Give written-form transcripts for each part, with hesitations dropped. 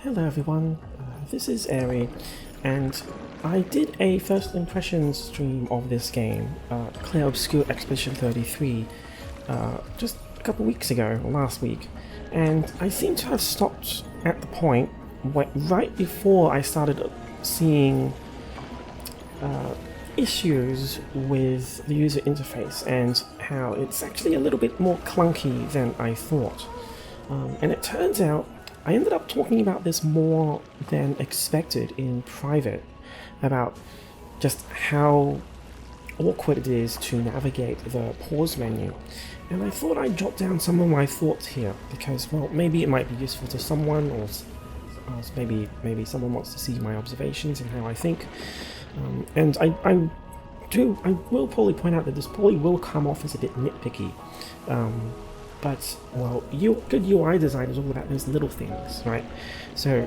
Hello everyone, this is Airy, and I did a first impressions stream of this game, Clair Obscur Expedition 33, just a couple weeks ago, or last week, and I seem to have stopped at the point right before I started seeing issues with the user interface and how it's actually a little bit more clunky than I thought. And it turns out I ended up talking about this more than expected in private, about just how awkward it is to navigate the pause menu. And I thought I'd jot down some of my thoughts here, because, well, maybe it might be useful to someone, or maybe someone wants to see my observations and how I think. And I will probably point out that this probably will come off as a bit nitpicky. But, well, good UI design is all about those little things, right? So,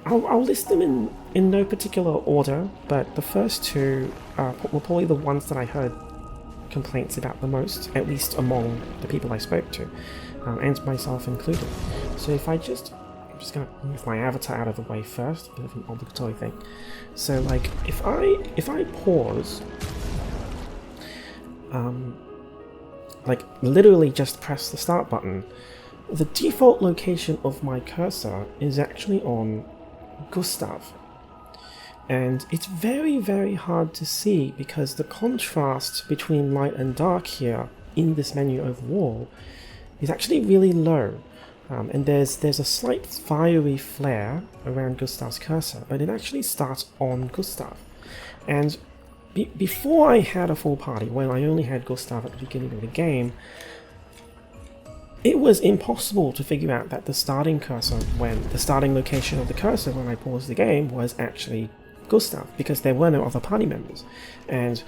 I'll list them in no particular order, but the first two were probably the ones that I heard complaints about the most, at least among the people I spoke to, and myself included. So I'm just going to move my avatar out of the way first, a bit of an obligatory thing. So, like, if I pause, like literally just press the start button, the default location of my cursor is actually on Gustav. And it's very, very hard to see because the contrast between light and dark here in this menu overall is actually really low. And there's a slight fiery flare around Gustav's cursor, but it actually starts on Gustav. And before I had a full party, when I only had Gustav at the beginning of the game, it was impossible to figure out that the starting location of the cursor when I paused the game was actually Gustav, because there were no other party members. And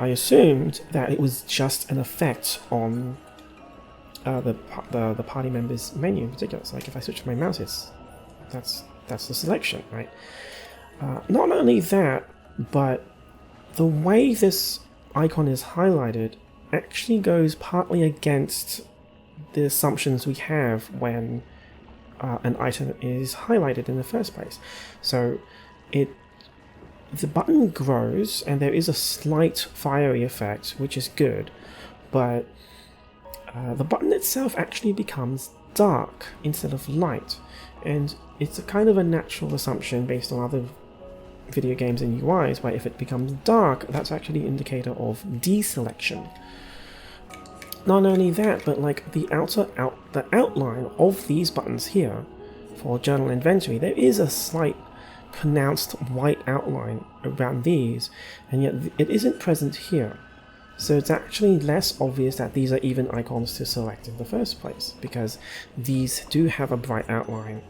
I assumed that it was just an effect on the party members menu in particular. So like if I switch my mouse, that's the selection, right? Not only that, but the way this icon is highlighted actually goes partly against the assumptions we have when an item is highlighted in the first place. So the button grows and there is a slight fiery effect, which is good, but the button itself actually becomes dark instead of light, and it's a kind of a natural assumption based on other video games and UIs, where if it becomes dark, that's actually an indicator of deselection. Not only that, but like the outline of these buttons here for journal inventory, there is a slight pronounced white outline around these, and yet it isn't present here. So it's actually less obvious that these are even icons to select in the first place, because these do have a bright outline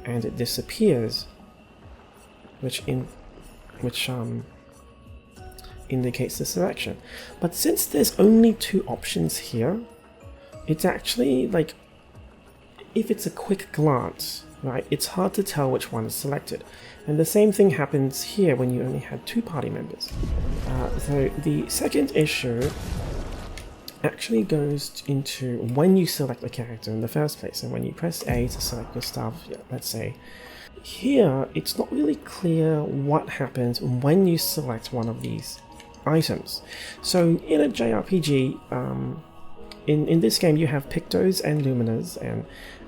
and it disappears, which indicates the selection. But since there's only two options here, it's actually like, if it's a quick glance, right, it's hard to tell which one is selected. And the same thing happens here when you only had two party members. So the second issue actually goes into when you select a character in the first place, and when you press A to select Gustav, let's say. Here, it's not really clear what happens when you select one of these items. So in a JRPG, in this game you have Pictos and Luminers,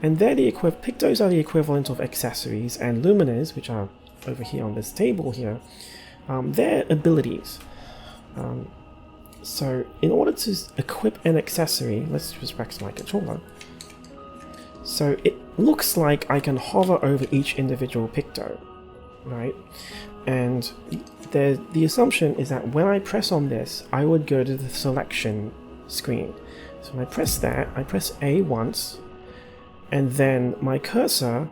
and they're Pictos are the equivalent of accessories, and Luminers, which are over here on this table here, they're abilities. So in order to equip an accessory, let's just press my controller. So it looks like I can hover over each individual Picto, right? And the assumption is that when I press on this, I would go to the selection screen. So when I press that, I press A once, and then my cursor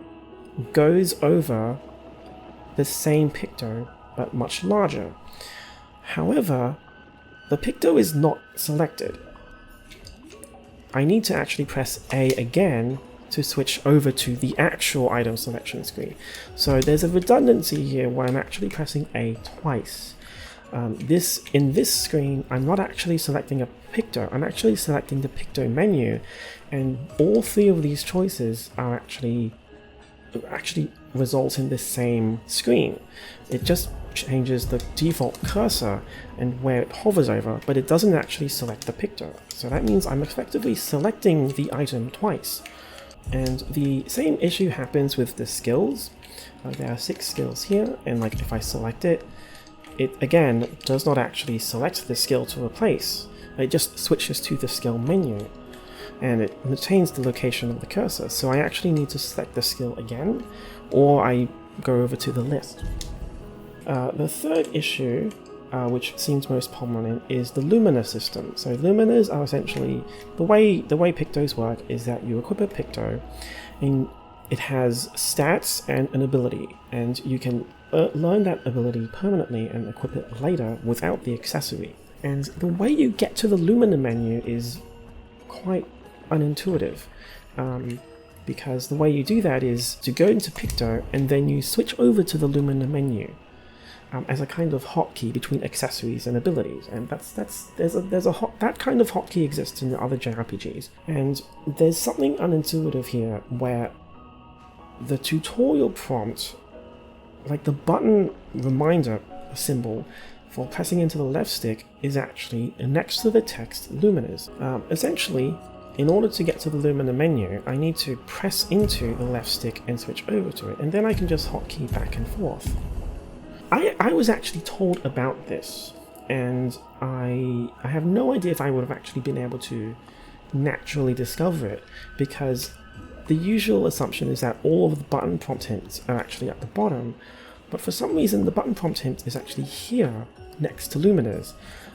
goes over the same Picto, but much larger. However, the Picto is not selected. I need to actually press A again to switch over to the actual item selection screen. So there's a redundancy here where I'm actually pressing A twice. In this screen, I'm not actually selecting a Picto, I'm actually selecting the Picto menu, and all three of these choices are actually actually results in this same screen. It just changes the default cursor and where it hovers over, but it doesn't actually select the picto. So that means I'm effectively selecting the item twice. And the same issue happens with the skills. There are 6 skills here, and like if I select it, it again does not actually select the skill to replace. It just switches to the skill menu, and it retains the location of the cursor. So I actually need to select the skill again, or I go over to the list. The third issue, which seems most prominent, is the Lumina system. So Luminas are essentially, the way pictos work is that you equip a picto, and it has stats and an ability, and you can learn that ability permanently and equip it later without the accessory. And the way you get to the Lumina menu is quite unintuitive, because the way you do that is to go into picto and then you switch over to the Lumina menu. As a kind of hotkey between accessories and abilities, and that kind of hotkey exists in the other JRPGs. And there's something unintuitive here, where the tutorial prompt, like the button reminder symbol for pressing into the left stick, is actually next to the text Luminas. Essentially, in order to get to the Lumina menu, I need to press into the left stick and switch over to it, and then I can just hotkey back and forth. I was actually told about this, and I have no idea if I would have actually been able to naturally discover it, because the usual assumption is that all of the button prompt hints are actually at the bottom, but for some reason the button prompt hint is actually here next to Luminas.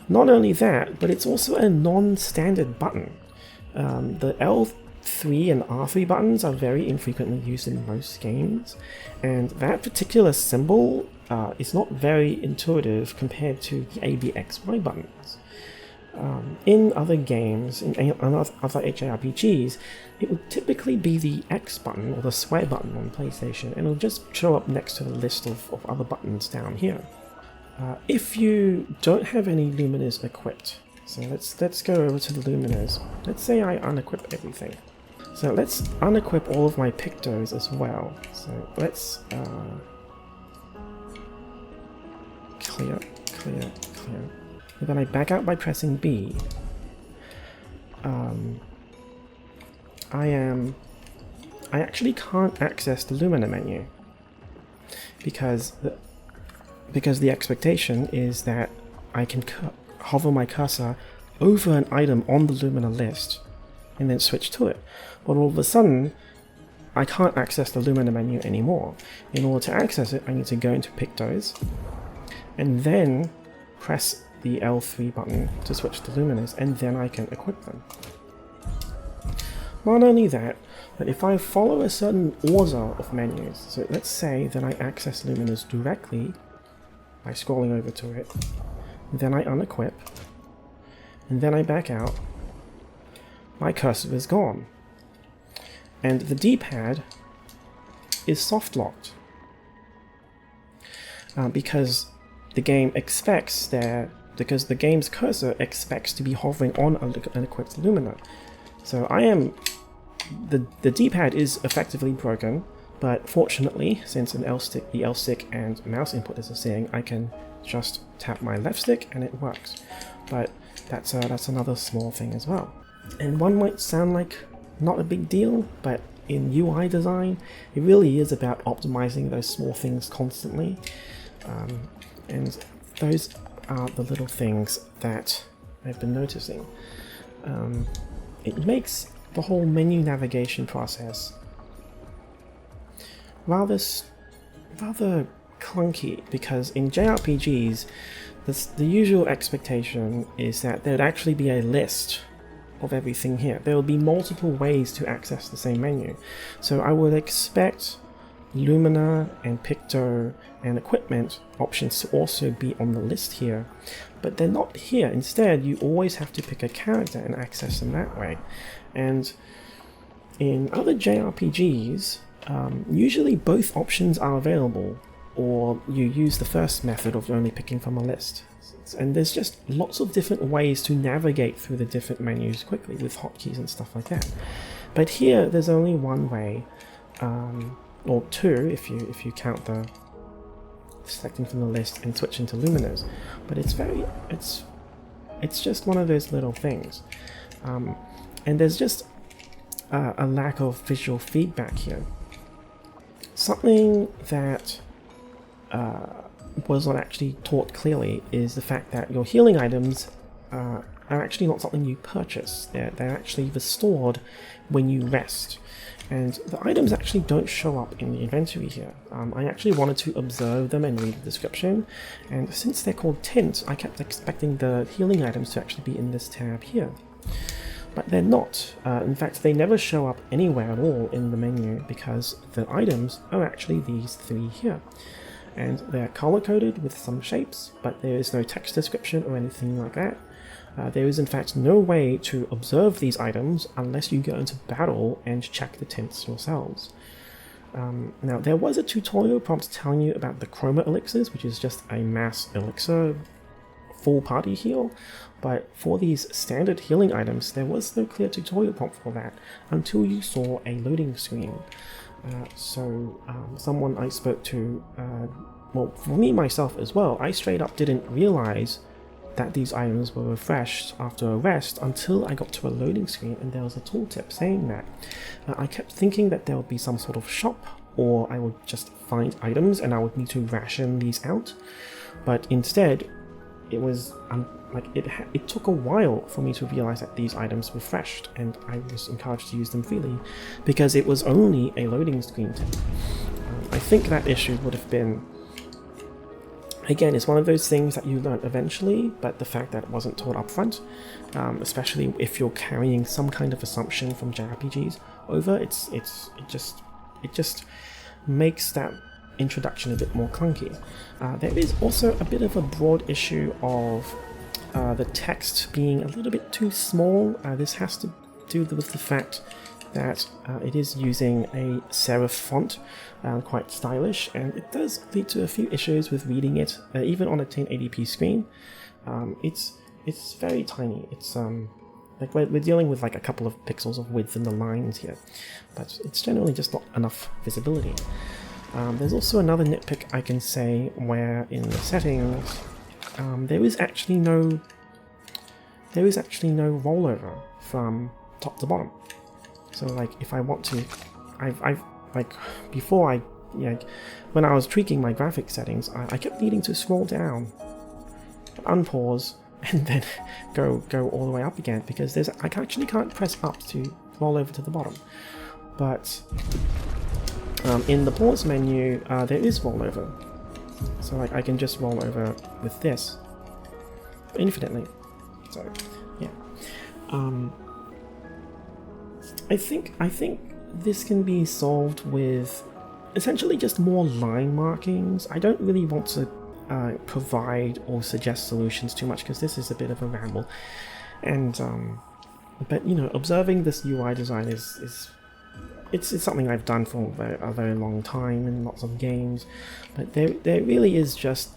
Not only that, but it's also a non-standard button. The L3 and R3 buttons are very infrequently used in most games, and that particular symbol is not very intuitive compared to the ABXY buttons. In other games, in other HRPGs, it would typically be the X button or the square button on PlayStation, and it'll just show up next to the list of other buttons down here. If you don't have any Luminas equipped, so let's go over to the Luminas. Let's say I unequip everything. So let's unequip all of my pictos as well. So let's clear. And then I back out by pressing B. I actually can't access the Lumina menu because the expectation is that I can hover my cursor over an item on the Lumina list and then switch to it. But all of a sudden, I can't access the Lumina menu anymore. In order to access it, I need to go into Pictos and then press the L3 button to switch to Luminas, and then I can equip them. Not only that, but if I follow a certain order of menus, so let's say that I access Luminas directly by scrolling over to it, then I unequip, and then I back out, my cursor is gone. And the D-pad is soft locked. Because the game expects because the game's cursor expects to be hovering on an equipped Lumina. So the D-pad is effectively broken, but fortunately, since the L stick and mouse input is the same, I can just tap my left stick and it works. But that's another small thing as well. And one might sound like not a big deal, but in UI design, it really is about optimizing those small things constantly. And those are the little things that I've been noticing. It makes the whole menu navigation process rather clunky, because in JRPGs, the usual expectation is that there'd actually be a list of everything here. There will be multiple ways to access the same menu. So I would expect Lumina and Picto and equipment options to also be on the list here, but they're not here. Instead, you always have to pick a character and access them that way. And in other JRPGs, usually both options are available, or you use the first method of only picking from a list. And there's just lots of different ways to navigate through the different menus quickly with hotkeys and stuff like that. But here, there's only one way. or 2 if you count the selecting from the list and switching to luminous. But it's just one of those little things, and there's just a lack of visual feedback here. Something that was not actually taught clearly is the fact that your healing items are actually not something you purchase. They're actually restored when you rest, and the items actually don't show up in the inventory here. I actually wanted to observe them and read the description, and since they're called tints, I kept expecting the healing items to actually be in this tab here. But they're not. In fact, they never show up anywhere at all in the menu because the items are actually these 3 here. And they're color-coded with some shapes, but there is no text description or anything like that. There is in fact no way to observe these items unless you go into battle and check the tints yourselves. Now, there was a tutorial prompt telling you about the chroma elixirs, which is just a mass elixir full party heal, but for these standard healing items there was no clear tutorial prompt for that until you saw a loading screen. Someone I spoke to, well, for me myself as well, I straight up didn't realize that these items were refreshed after a rest until I got to a loading screen and there was a tooltip saying that. I kept thinking that there would be some sort of shop, or I would just find items and I would need to ration these out, but instead it was it took a while for me to realize that these items were refreshed, and I was encouraged to use them freely because it was only a loading screen tip. I think that issue would have been, again, it's one of those things that you learn eventually, but the fact that it wasn't taught up front, especially if you're carrying some kind of assumption from JRPGs over, it just makes that introduction a bit more clunky. There is also a bit of a broad issue of the text being a little bit too small. This has to do with the fact that it is using a serif font, quite stylish, and it does lead to a few issues with reading it, even on a 1080p screen. It's very tiny. It's like we're dealing with like a couple of pixels of width in the lines here, but it's generally just not enough visibility. There's also another nitpick I can say, where in the settings there is actually no rollover from top to bottom. So like if I want to, I've like before when I was tweaking my graphic settings, I kept needing to scroll down, unpause, and then go all the way up again because I actually can't press up to roll over to the bottom. But in the pause menu, there is rollover, so like I can just roll over with this infinitely. So yeah, I think this can be solved with essentially just more line markings. I don't really want to provide or suggest solutions too much because this is a bit of a ramble, and but you know, observing this UI design is it's something I've done for a very long time in lots of games, but there really is just,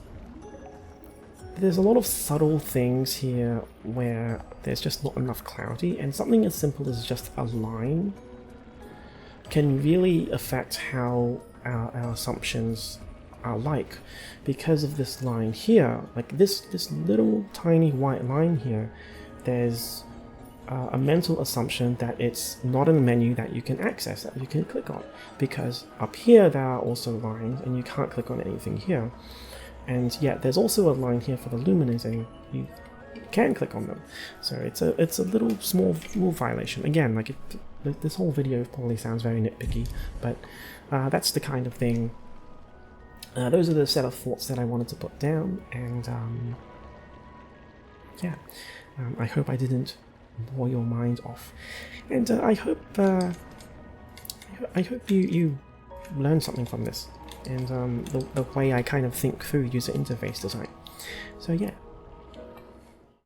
there's a lot of subtle things here where there's just not enough clarity, and something as simple as just a line can really affect how our assumptions are like. Because of this line here, like this little tiny white line here, there's a mental assumption that it's not in a menu that you can access, that you can click on, because up here there are also lines and you can't click on anything here, and yet there's also a line here for the luminous and you can click on them. So it's a little small rule violation. Again, like this whole video probably sounds very nitpicky, but that's the kind of thing. Those are the set of thoughts that I wanted to put down, and yeah, I hope I didn't bore your mind off, and I hope you learned something from this, and the way I kind of think through user interface design. So yeah,